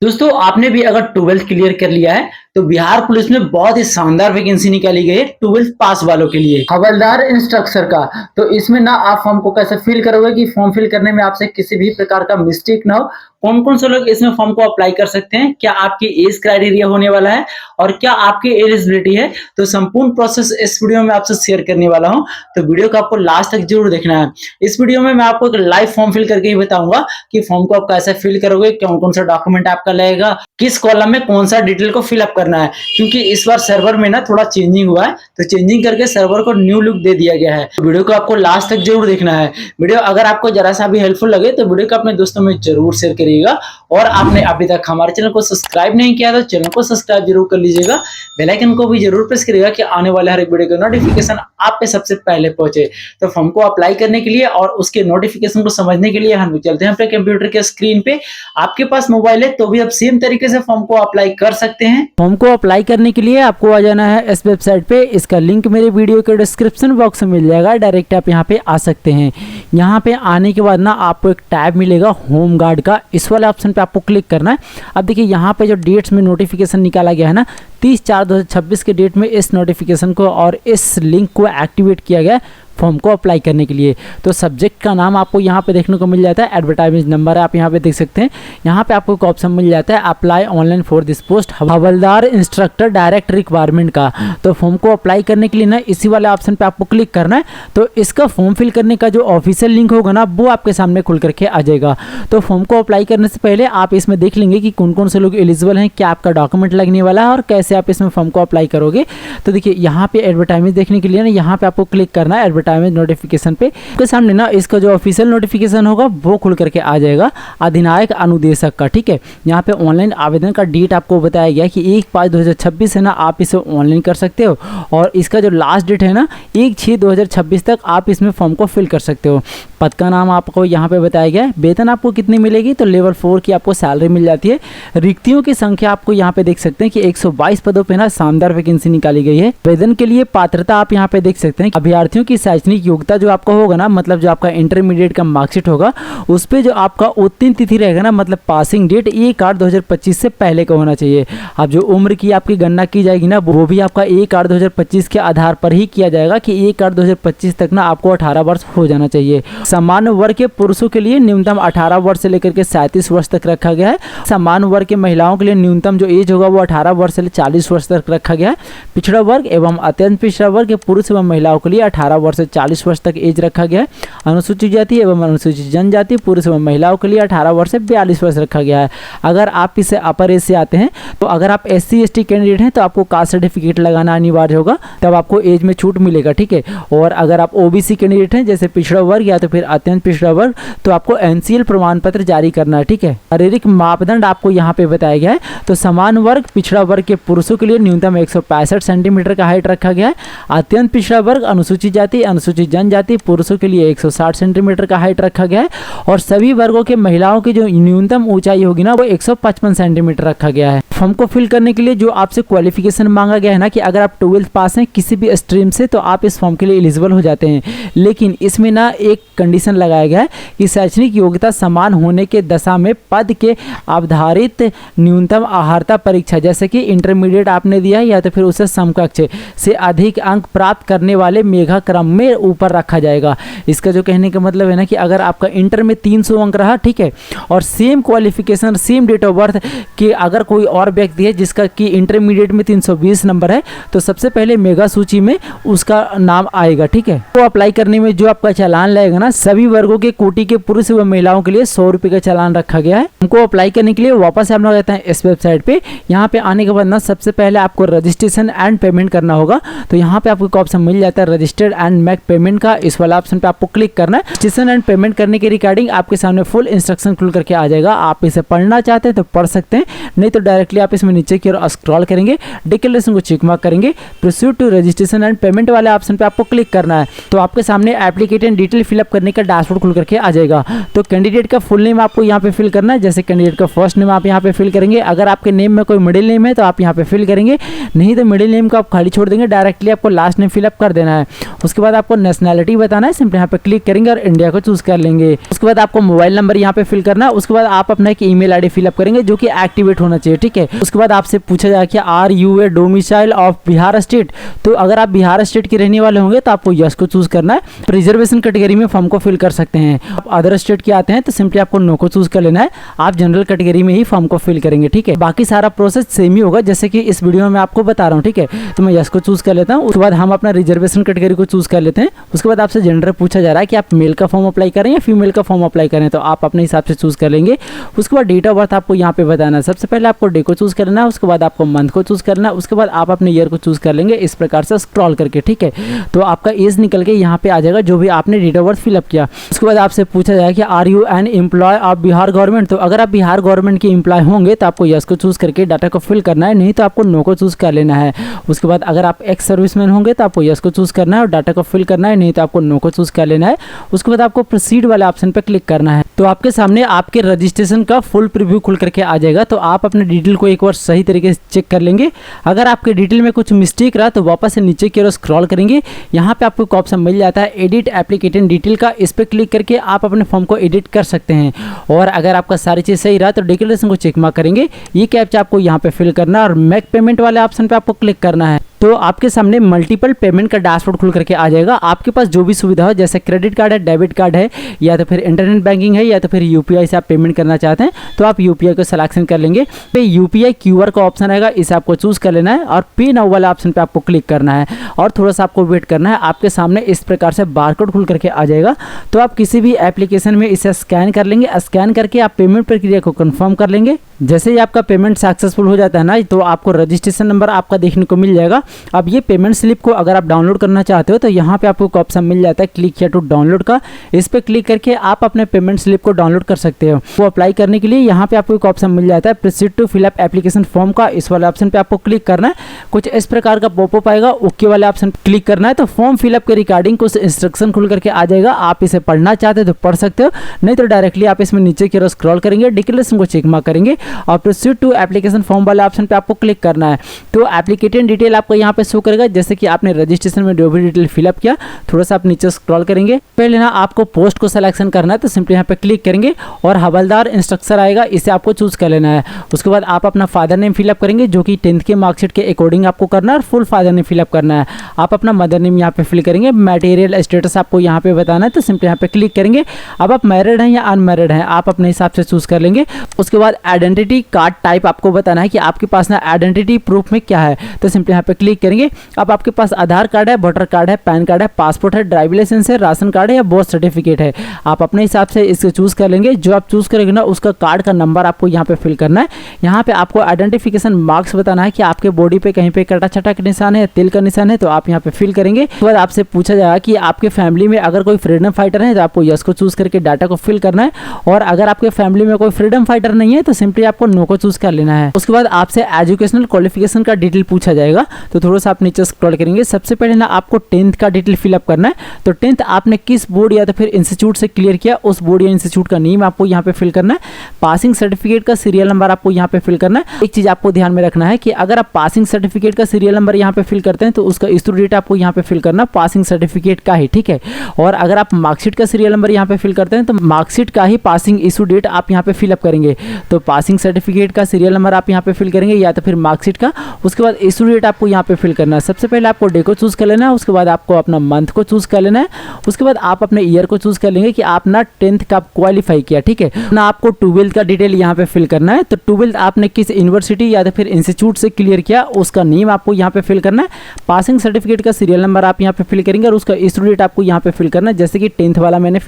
दोस्तों आपने भी अगर 12th क्लियर कर लिया है तो बिहार पुलिस में बहुत ही शानदार वैकेंसी निकाली गई है 12th पास वालों के लिए हवलदार इंस्ट्रक्टर का। तो इसमें ना आप फॉर्म को कैसे फिल करोगे कि फॉर्म फिल करने में आपसे किसी भी प्रकार का मिस्टेक ना हो। कौन कौन से लोग इसमें फॉर्म को अप्लाई कर सकते हैं, क्या आपकी एज क्राइटेरिया होने वाला है और क्या आपकी एलिजिबिलिटी है, तो संपूर्ण प्रोसेस इस वीडियो में आपसे शेयर करने वाला हूं। तो वीडियो को आपको लास्ट तक जरूर देखना है। इस वीडियो में मैं आपको एक लाइव फॉर्म फिल करके ही बताऊंगा कि फॉर्म को आप कैसे फिल करोगे, कौन कौन सा डॉक्यूमेंट आपका लगेगा, किस कॉलम में कौन सा डिटेल को फिलअप करना है। क्योंकि इस बार सर्वर में ना थोड़ा चेंजिंग हुआ है, तो चेंजिंग करके सर्वर को न्यू लुक दे दिया गया है। वीडियो को आपको लास्ट तक जरूर देखना है। वीडियो अगर आपको जरा सा भी हेल्पफुल लगे तो वीडियो को अपने दोस्तों में जरूर शेयर करिएगा। और आपने अभी तक हमारे चैनल को सब्सक्राइब नहीं किया तो चैनल को सब्सक्राइब जरूर कर लीजिएगा। बेल आइकन को भी जरूर प्रेस करिएगा कि आने वाले हर एक वीडियो का नोटिफिकेशन आप पे सबसे पहले पहुंचे। तो फॉर्म को अप्लाई करने के लिए और उसके नोटिफिकेशन को समझने के लिए हम चलते हैं अपने कंप्यूटर के स्क्रीन पे। आपके पास मोबाइल है तो भी आप सेम तरीके से फॉर्म को अप्लाई कर सकते हैं। फॉर्म को अप्लाई करने के लिए आपको आ जाना है इस वेबसाइट पे। इसका लिंक मेरे वीडियो के डिस्क्रिप्शन बॉक्स में मिल जाएगा, डायरेक्ट आप यहाँ पे आ सकते हैं। यहाँ पे आने के बाद ना आपको एक टैब मिलेगा होम गार्ड का, इस वाले ऑप्शन पे आपको क्लिक करना है। अब देखिए यहाँ पे जो डेट्स में नोटिफिकेशन निकाला गया है ना 30/4/2026 के डेट में इस नोटिफिकेशन को और इस लिंक को एक्टिवेट किया गया फॉर्म को अप्लाई करने के लिए। तो सब्जेक्ट का नाम आपको यहाँ पे देखने को मिल जाता है, एडवर्टाइजमेंट नंबर है आप यहाँ पे देख सकते हैं। यहाँ पे आपको एक ऑप्शन मिल जाता है apply online for this post havildar instructor direct requirement का। तो फॉर्म को अप्लाई करने के लिए ना इसी वाले ऑप्शन पे आपको क्लिक करना है। तो इसका फॉर्म फिल करने का जो ऑफिशियल लिंक होगा ना वो आपके सामने खुल करके आ जाएगा। तो फॉर्म को अप्लाई करने से पहले आप इसमें देख लेंगे कि कौन कौन से लोग एलिजिबल हैं, क्या आपका डॉक्यूमेंट लगने वाला है और कैसे आप इसमें फॉर्म को अप्लाई करोगे। तो देखिए यहाँ पे एडवर्टाइजमेंट देखने के लिए ना यहाँ पे आपको क्लिक करना है एडवर्टाइजमेंट नोटिफिकेशन पे। आपके सामने ना इसका जो ऑफिशियल नोटिफिकेशन होगा वो खुल करके आ जाएगा अधिनायक अनुदेशक का। ठीक है, यहाँ पे ऑनलाइन आवेदन का डेट आपको बताया गया कि 1/5/2026 है ना, आप इसे ऑनलाइन कर सकते हो। और इसका जो लास्ट डेट है ना 1/6/2026 तक आप इसमें फॉर्म को फिल कर सकते हो। पद का नाम आपको यहाँ पे बताया गया है। वेतन आपको कितनी मिलेगी, तो लेवल 4 की आपको सैलरी मिल जाती है। रिक्तियों की संख्या आपको यहाँ पे देख सकते हैं कि 122 पदों पे ना शानदार वैकेंसी निकाली गई है। आवेदन के लिए पात्रता आप यहाँ पे देख सकते हैं। अभ्यर्थियों की शैक्षणिक योग्यता जो आपका होगा ना, मतलब जो आपका इंटरमीडिएट का मार्कशीट होगा उस पे जो आपका उत्तीर्ण तिथि रहेगा ना, मतलब पासिंग डेट 1/8/2025 से पहले का होना चाहिए। अब जो उम्र की आपकी गणना की जाएगी ना वो भी आपका 1/8/2025 के आधार पर ही किया जाएगा कि 1/8/2025 तक ना आपको 18 वर्ष हो जाना चाहिए। समान वर्ग के पुरुषों के लिए न्यूनतम 18 वर्ष से लेकर के 37 वर्ष तक रखा गया है। समान वर्ग के महिलाओं के लिए न्यूनतम जो एज होगा वो 18 वर्ष से 40 वर्ष तक रखा गया है। पिछड़ा वर्ग एवं अत्यंत पिछड़ा वर्ग के पुरुष एवं महिलाओं के लिए 18 वर्ष से 40 वर्ष तक एज रखा गया है। अनुसूचित जाति एवं अनुसूचित जनजाति पुरुष एवं महिलाओं के लिए 18 वर्ष से 42 वर्ष रखा गया है। अगर आप इसे अपर एज से आते हैं तो अगर आप SC/ST कैंडिडेट हैं तो आपको कास्ट सर्टिफिकेट लगाना अनिवार्य होगा, तब आपको एज में छूट मिलेगा। ठीक है, और अगर आप OBC कैंडिडेट हैं जैसे पिछड़ा वर्ग या तो फिर अत्यंत पिछड़ा वर्ग तो आपको NCL प्रमाण पत्र जारी करना है। ठीक है, शारीरिक मापदंड आपको यहाँ पे बताया गया है। तो समान वर्ग पिछड़ा वर्ग के पुरुषों के लिए न्यूनतम 165 सेंटीमीटर का हाइट रखा गया है। अत्यंत पिछड़ा वर्ग अनुसूचित जाति अनुसूचित जनजाति पुरुषों के लिए 160 सेंटीमीटर का हाइट रखा गया है। और सभी वर्गों के महिलाओं की जो न्यूनतम ऊंचाई होगी ना वो 155 सेंटीमीटर रखा गया है। फॉर्म को फिल करने के लिए जो आपसे क्वालिफिकेशन मांगा गया है ना कि अगर आप 12th पास हैं किसी भी स्ट्रीम से तो आप इस फॉर्म के लिए एलिजिबल हो जाते हैं। लेकिन इसमें ना एक कंडीशन लगाया गया है कि शैक्षणिक योग्यता समान होने के दशा में पद के आधारित न्यूनतम अर्हता परीक्षा जैसे कि इंटरमीडिएट आपने दिया है या तो फिर उससे समकक्ष से अधिक अंक प्राप्त करने वाले मेधा क्रम में ऊपर रखा जाएगा। इसका जो कहने का मतलब है ना कि अगर आपका इंटर में 300 अंक रहा, ठीक है, और same qualification same date of birth कि अगर कोई और व्यक्ति है जिसका कि इंटरमीडिएट में 320 नंबर है तो सबसे पहले मेगा सूची में उसका नाम आएगा। ठीक है, तो अप्लाई करने में जो आपका चालान लगेगा ना सभी वर्गों के कोटि के पुरुष व महिलाओं के लिए 100 रुपये का चालान रखा गया है। हमको अप्लाई करने के लिए वापस हम लोग आते हैं इस वेबसाइट पे। यहाँ पे आने के बाद ना सबसे पहले आपको रजिस्ट्रेशन एंड पेमेंट करना होगा। तो यहाँ पे आपको एक ऑप्शन मिल जाता है रजिस्टर्ड एंड मेक पेमेंट का, इस वाला ऑप्शन पे आपको क्लिक करना है। रजिस्ट्रेशन एंड पेमेंट करने के रिगार्डिंग आपके सामने फुल इंस्ट्रक्शन खुल करके आ जाएगा। आप इसे पढ़ना चाहते हैं तो पढ़ सकते हैं, नहीं तो डायरेक्टली आप इसमें नीचे की ओर स्क्रॉल करेंगे, डिक्लेरेशन को चेक मार्क करेंगे, proceed to registration and payment वाले ऑप्शन पे आपको क्लिक करना है। तो आपके सामने एप्लीकेशन डिटेल फिलअप करने कंपनी का डैशबोर्ड खुल करके आ जाएगा। तो कैंडिडेट का फुल नेम आपको यहाँ पे फिल करना है। जैसे कैंडिडेट का फर्स्ट नेम आप यहाँ पे फिल करेंगे, अगर आपके नेम में कोई मिडिल नेम है तो आप यहाँ पे फिल करेंगे, नहीं तो मिडिल नेम को आप खाली छोड़ देंगे, डायरेक्टली आपको लास्ट नेम फिलअप कर देना है। उसके बाद आपको नेशनैलिटी बताना है, सिंपली यहाँ पे क्लिक करेंगे और इंडिया को चूज कर लेंगे। उसके बाद आपको मोबाइल नंबर यहाँ पे फिल करना है। उसके बाद आप अपना एक ईमेल आईडी फिलअप करेंगे जो कि एक्टिवेट होना चाहिए, ठीक है। उसके बाद आपसे पूछा जाएगा कि are you a domicile of Bihar state, तो अगर आप बिहार स्टेट के रहने वाले होंगे तो आपको यस को चूज करना है। रिजर्वेशन कैटेगरी में फॉर्म को फिल कर सकते हैं। आप अदर स्टेट के आते हैं तो सिंपली आपको नो को चूज कर लेना है, आप जनरल कैटेगरी में ही फॉर्म को फिल करेंगे, ठीक है। बाकी सारा प्रोसेस सेम ही होगा जैसे कि इस वीडियो में आपको बता रहा हूँ, ठीक है। तो मैं यस को चूज कर लेता हूँ। उसके बाद हम अपना रिजर्वेशन कैटेगरी को चूज कर लेते हैं। उसके बाद आपसे जेंडर पूछा जा रहा है कि आप मेल का फॉर्म अप्लाई करें या फीमेल का फॉर्म अप्लाई करें, तो आप अपने हिसाब से चूज कर लेंगे। उसके बाद डेट ऑफ बर्थ आपको यहाँ पे बताना है। सबसे पहले आपको डे को चूज करना है, उसके बाद आपको मंथ को चूज करना है, उसके बाद आप अपने ईयर को चूज कर लेंगे इस प्रकार से स्क्रॉल करके, ठीक है। तो आपका एज निकल के यहाँ पे आ जाएगा जो भी आपने डेट ऑफ बर्थ फिलअप किया। उसके बाद आपसे पूछा जाएगा कि are you an employ of Bihar government, तो अगर आप बिहार गवर्नमेंट के एम्प्लॉय होंगे तो आपको यस को चूज करके डाटा को फिल करना है, नहीं तो आपको नो को चूज कर लेना है। उसके बाद अगर आप एक्स सर्विसमैन होंगे तो आपको यस को चूज करना है और डाटा को फिल करना है, नहीं तो आपको नो को चूज कर लेना है। उसके बाद आपको प्रोसीड वाले ऑप्शन पर क्लिक करना है। तो आपके सामने आपके रजिस्ट्रेशन का फुल प्रीव्यू खुल करके आ जाएगा। तो आप अपने डिटेल को एक बार सही तरीके से चेक कर लेंगे। अगर आपके डिटेल में कुछ मिस्टेक रहा तो वापस से नीचे की ओर स्क्रॉल करेंगे, यहाँ पे आपको एक ऑप्शन मिल जाता है एडिट एप्लीकेशन डिटेल का, इस पर क्लिक करके आप अपने फॉर्म को एडिट कर सकते हैं। और अगर आपका सारी चीज़ सही रहा तो डिक्लेरेशन को चेक मार्क करेंगे, ये कैप्चा आपको यहाँ पे फिल करना है और मेक पेमेंट वाले ऑप्शन पे आपको क्लिक करना है। तो आपके सामने मल्टीपल पेमेंट का डैशबोर्ड खुल करके आ जाएगा। आपके पास जो भी सुविधा हो, जैसे क्रेडिट कार्ड है, डेबिट कार्ड है, या तो फिर इंटरनेट बैंकिंग है, या तो फिर यूपीआई से आप पेमेंट करना चाहते हैं तो आप यूपीआई को सिलेक्शन कर लेंगे। पे यूपीआई क्यूआर का ऑप्शन आएगा, इसे आपको चूज कर लेना है और पे नाउ वाला ऑप्शन पे आपको क्लिक करना है और थोड़ा सा आपको वेट करना है। आपके सामने इस प्रकार से बारकोड खुल करके आ जाएगा। तो आप किसी भी एप्लीकेशन में इसे स्कैन कर लेंगे, स्कैन करके आप पेमेंट प्रक्रिया को कंफर्म कर लेंगे। जैसे ही आपका पेमेंट सक्सेसफुल हो जाता है ना, तो आपको रजिस्ट्रेशन नंबर आपका देखने को मिल जाएगा। अब ये पेमेंट स्लिप को अगर आप डाउनलोड करना चाहते हो तो यहाँ पे आपको एक ऑप्शन मिल जाता है क्लिक किया टू डाउनलोड का, इस पे क्लिक करके आप अपने पेमेंट स्लिप को डाउनलोड कर सकते हो। वो अप्लाई करने के लिए यहाँ पे आपको एक ऑप्शन मिल जाता है proceed to fill up application form का, इस वाले ऑप्शन पे आपको क्लिक करना है। कुछ इस प्रकार का पॉपअप आएगा, ओके वाले ऑप्शन पे क्लिक करना है। तो फॉर्म फिलअप के रिगार्डिंग कुछ इंस्ट्रक्शन खुल करके आ जाएगा। आप इसे पढ़ना चाहते हो तो पढ़ सकते हो, नहीं तो डायरेक्टली आप इसमें नीचे की ओर स्क्रॉल करेंगे, डिक्लेरेशन को चेक मार्क करेंगे और प्रोसीड टू एप्लीकेशन फॉर्म वाले ऑप्शन पे आपको क्लिक करना है। तो एप्लीकेशन डिटेल आपको यहाँ पे शो करेगा, जैसे कि आपने रजिस्ट्रेशन में जो भी डिटेल फिलअप किया। थोड़ा सा आप नीचे स्क्रॉल करेंगे, पहले ना आपको पोस्ट को सिलेक्शन करना है, तो सिंपली यहाँ पे क्लिक करेंगे और हवलदार इंस्ट्रक्टर आएगा, इसे आपको चूज कर लेना है। उसके बाद आप अपना फादर नेम फिलअप करेंगे जो कि 10th के मार्कशीट के अकॉर्डिंग आपको करना है और फुल फादर नेम फिलअप करना है। आप अपना मदर नेम यहाँ पे फिल करेंगे। मटेरियल स्टेटस आपको यहाँ पे बताना है, तो सिंपली यहाँ पे क्लिक करेंगे। अब आप मैरिड हैं या अनमैरिड हैं आप अपने हिसाब से चूज कर लेंगे। उसके बाद आइडेंटिटी कार्ड टाइप आपको बताना है कि आपके पास ना आइडेंटिटी प्रूफ में क्या है, तो सिंपली यहाँ पे क्लिक करेंगे। अब आपके पास आधार कार्ड है, वोटर कार्ड है, पैन कार्ड है, पासपोर्ट है, ड्राइविंग लाइसेंस है, राशन कार्ड है या बर्थ सर्टिफिकेट है, आप अपने हिसाब से इसको चूज कर लेंगे। जो आप चूज करेंगे ना उसका कार्ड का नंबर आपको यहाँ पे फिल करना है। यहाँ पे आपको आइडेंटिफिकेशन मार्क्स बताना है कि आपके बॉडी पे कहीं पे कटा छटा का निशान है, तिल का निशान है, तो आप यहाँ पे फिल करेंगे। उसके बाद आपसे पूछा जाएगा कि आपके फैमिली में अगर कोई फ्रीडम फाइटर है तो आपको यस को चूज करके डाटा को फिल करना है, और अगर आपके फैमिली में कोई फ्रीडम फाइटर नहीं है तो सिंपली आपको नो को चूज कर लेना है। उसके बाद आपसे एजुकेशनल क्वालिफिकेशन का डिटेल पूछा जाएगा, तो थोड़ा सा आप नीचे स्क्रॉल करेंगे। सबसे पहले ना आपको 10th का डिटेल फिलअप करना है। तो 10th आपने किस बोर्ड या तो फिर इंस्टीट्यूट से क्लियर किया, उस बोर्ड या इंस्टीट्यूट का नेम आपको यहाँ पे फिल करना है। पासिंग सर्टिफिकेट का सीरियल नंबर आपको यहाँ पे फिल करना है। एक चीज आपको ध्यान में रखना है कि अगर आप पासिंग सर्टिफिकेट का सीरियल नंबर यहाँ पे फिल करते हैं तो उसका इशू डेट आपको यहाँ पे फिल करना पासिंग सर्टिफिकेट का ही, ठीक है। और अगर आप मार्कशीट का सीरियल नंबर यहाँ पे फिल करते हैं तो मार्कशीट का ही पासिंग इशू डेट आप यहाँ पे फिलअप करेंगे। तो पासिंग सर्टिफिकेट का सीरियल नंबर आप यहाँ पे फिल करेंगे या तो फिर मार्कशीट का। उसके बाद इशू डेट आपको यहाँ पे फिल करना है। सबसे पहले आपको डे को चूज कर लेना है, उसके बाद आपको अपना मंथ को चूज कर लेना है, उसके बाद आप अपने ईयर को चूज कर लेंगे कि आप ना 10th का क्वालिफाई किया, ठीक है ना। आपको 12th का डिटेल यहाँ पे फिल करना है। तो 12th आपने किस यूनिवर्सिटी या तो फिर इंस्टीट्यूट से क्लियर किया उसका नेम आपको यहाँ पे फिल करना है। पासिंग सर्टिफिकेट का सीरियल नंबर आप यहाँ पे फिल करेंगे और उसका इशू डेट आपको यहाँ पे फिल करना है। जैसे कि 10th वाला मैंने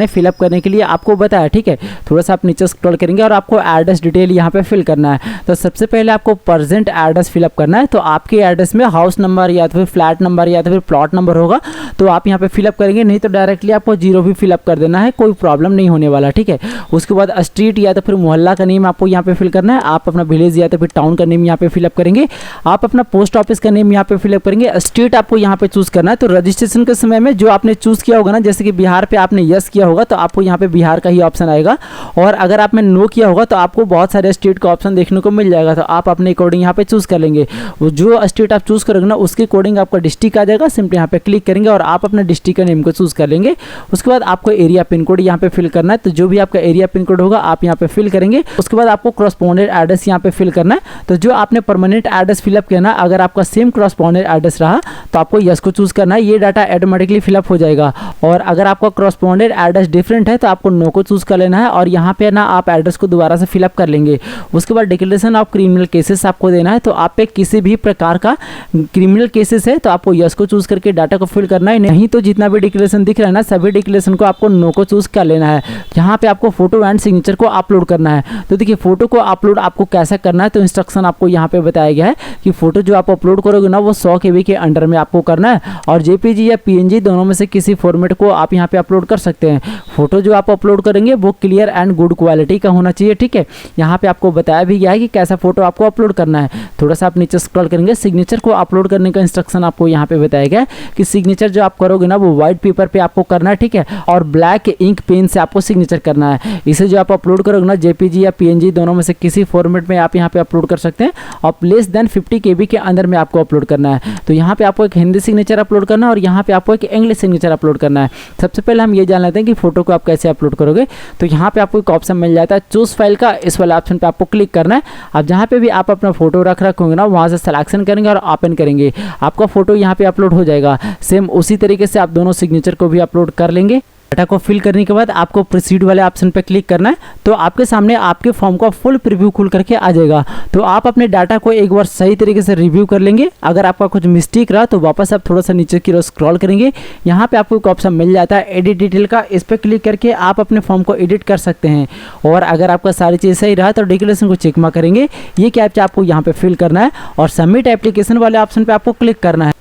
फिलअप करने के लिए आपको बताया, ठीक है। थोड़ा सा आप नीचे स्क्रॉल करेंगे और आपको एड्रेस डिटेल यहाँ पे फिल करना है। तो सबसे पहले आपको प्रेजेंट प्रेजेंट एड्रेस फिलअप करना है। तो आपके एड्रेस में हाउस नंबर या तो फिर फ्लैट नंबर या तो फिर प्लॉट नंबर होगा, तो आप यहाँ पे फिलअप करेंगे, नहीं तो डायरेक्टली आपको 0 भी फिलअप कर देना है, कोई प्रॉब्लम नहीं होने वाला, ठीक है। उसके बाद स्ट्रीट या तो फिर मोहल्ला का नेम आपको यहाँ पे फिल करना है। आप अपना विलेज या तो फिर टाउन का नेम यहाँ पे फिलअप करेंगे। आप अपना पोस्ट ऑफिस का नेम यहाँ पे फिलअप करेंगे। स्टेट आपको यहाँ पे चूज करना है। तो रजिस्ट्रेशन के समय में जो आपने चूज किया होगा ना, जैसे कि बिहार पे आपने यस किया होगा तो आपको यहाँ पे बिहार का ही ऑप्शन आएगा, और अगर आपने नो किया होगा तो आपको बहुत सारे स्टेट का ऑप्शन देखने को मिल जाएगा। तो आप अपने अकॉर्डिंग यहाँ पे चूज कर लेंगे। वो जो स्टेट आप चूज करोगे ना उसके अकॉर्डिंग आपका डिस्ट्रिक्ट आ जाएगा। सिंपली यहाँ पे क्लिक करेंगे और आप अपने डिस्ट्रिक्ट का नेम को चूज कर लेंगे। उसके बाद आपको एरिया पिन कोड यहाँ पे फिल करना है। तो जो भी आपका एरिया पिन कोड होगा आप यहाँ पे फिल करेंगे। उसके बाद आपको क्रॉसपोंडेंट एड्रेस यहाँ पे फिल करना है। तो जो आपने परमानेंट एड्रेस फिलअप किया ना, अगर आपका सेम क्रॉसपोंडेंट एड्रेस रहा तो आपको यस को चूज करना है। ये डाटा ऑटोमेटिकली फिलअप हो जाएगा। और अगर आपका क्रॉसपोंडेंट एड्रेस डिफरेंट है तो आपको नो को चूज कर लेना है, और यहाँ पे ना आप एड्रेस को दोबारा से फिलअप कर लेंगे। उसके बाद डिक्लेरेशन ऑफ क्रिमिनल केसेस आपको देना है। तो आप पे किसी भी प्रकार का क्रिमिनल केसेस है तो आपको यस को चूज करके डाटा को फिल करना है। नहीं तो जितना भी डिक्लेरेशन दिख रहा है ना, सभी डिक्लेरेशन को आपको नो को चूज कर लेना है। यहाँ पे आपको फोटो एंड सिग्नेचर को अपलोड करना है। तो देखिए फोटो को अपलोड आपको कैसा करना है, तो इंस्ट्रक्शन आपको यहाँ पे बताया गया है कि फोटो जो आप अपलोड करोगे ना वो 100 KB के अंडर में आपको करना है, और JPG या PNG दोनों में से किसी फॉर्मेट को आप यहाँ पे अपलोड कर सकते हैं। फोटो जो आप अपलोड करेंगे वो क्लियर एंड गुड क्वालिटी का होना चाहिए, ठीक है। यहाँ पे आपको बताया भी गया है कि कैसा फोटो आपको अपलोड करना है। थोड़ा सा आप नीचे स्क्रॉल करेंगे, सिग्नेचर को अपलोड करने का इंस्ट्रक्शन आपको यहाँ पे बताया गया है कि सिग्नेचर जो आप करोगे ना वो व्हाइट पेपर पे आपको करना है, ठीक है, और ब्लैक इंक पेन से आपको सिग्नेचर करना है। इसे जो आप अपलोड करोगे ना JPG या PNG दोनों में से किसी फॉर्मेट में आप यहाँ पे अपलोड कर सकते हैं, और लेस देन 50 KB के अंदर में आपको अपलोड करना है। तो यहाँ पे आपको एक हिंदी सिग्नेचर अपलोड करना है और यहाँ पे आपको एक इंग्लिश सिग्नेचर अपलोड करना है। सबसे पहले हम ये जान लेते हैं कि फोटो को आप कैसे अपलोड करोगे। तो यहाँ पे आपको एक ऑप्शन मिल जाता है चूज फाइल का, इस वाले ऑप्शन पे आपको क्लिक करना है। अब जहाँ पे भी आप अपना फोटो रखोगे ना वहाँ से सिलेक्शन करेंगे और ओपन करेंगे, आपका फोटो यहाँ पे अपलोड हो जाएगा। सेम उसी तरीके से आप दोनों सिग्नेचर को भी अपलोड कर लेंगे। डाटा को फिल करने के बाद आपको प्रोसीड वाले ऑप्शन पे क्लिक करना है। तो आपके सामने आपके फॉर्म का फुल प्रीव्यू खुल करके आ जाएगा। तो आप अपने डाटा को एक बार सही तरीके से रिव्यू कर लेंगे। अगर आपका कुछ मिस्टेक रहा तो वापस आप थोड़ा सा नीचे की ओर स्क्रॉल करेंगे, यहाँ पे आपको एक ऑप्शन मिल जाता है एडिट डिटेल का, इस पर क्लिक करके आप अपने फॉर्म को एडिट कर सकते हैं। और अगर आपका सारी चीज़ सही रहा तो डिक्लेरेशन को चेक मार्क करेंगे, ये कैप्चा आपको यहाँ पे फिल करना है और सबमिट एप्लीकेशन वाले ऑप्शन पे आपको क्लिक करना है।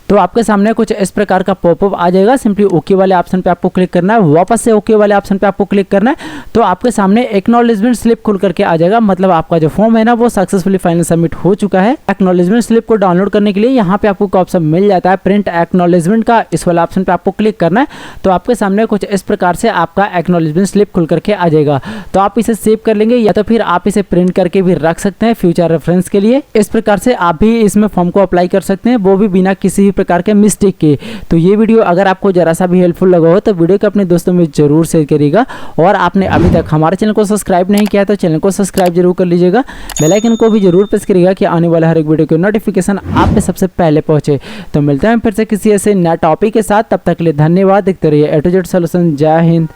तो आपके सामने कुछ इस प्रकार का पॉपअप आ जाएगा। सिंपली ओके वाले ऑप्शन पे आपको क्लिक करना है, वापस से ओके वाले ऑप्शन पे आपको क्लिक करना है। तो आपके सामने एक्नॉलेजमेंट स्लिप खुल करके आ जाएगा, मतलब आपका जो फॉर्म है ना वो सक्सेसफुली फाइनल सबमिट हो चुका है। एक्नॉलेजमेंट स्लिप को डाउनलोड करने के लिए यहाँ पे आपको ऑप्शन मिल जाता है प्रिंट एक्नॉलेजमेंट का, इस वाला ऑप्शन पे आपको क्लिक करना है। तो आपके सामने कुछ इस प्रकार से आपका एक्नॉलेजमेंट स्लिप खुल करके आ जाएगा। तो आप इसे सेव कर लेंगे या तो फिर आप इसे प्रिंट करके भी रख सकते हैं फ्यूचर रेफरेंस के लिए। इस प्रकार से आप भी इसमें फॉर्म को अप्लाई कर सकते हैं, वो भी बिना किसी भी प्रकार के मिस्टेक के। तो ये वीडियो अगर आपको जरा सा भी हेल्पफुल लगा हो तो वीडियो को अपने दोस्तों में जरूर शेयर करिएगा। और आपने अभी तक हमारे चैनल को सब्सक्राइब नहीं किया तो चैनल को सब्सक्राइब जरूर कर लीजिएगा। बेल आइकन को भी जरूर प्रेस करिएगा कि आने वाला हर एक वीडियो की नोटिफिकेशन आप पे सबसे पहले पहुंचे। तो मिलते हैं फिर से किसी ऐसे नया टॉपिक के साथ, तब तक के लिए धन्यवाद। देखते रहिए A to Z सॉल्यूशन। जय हिंद।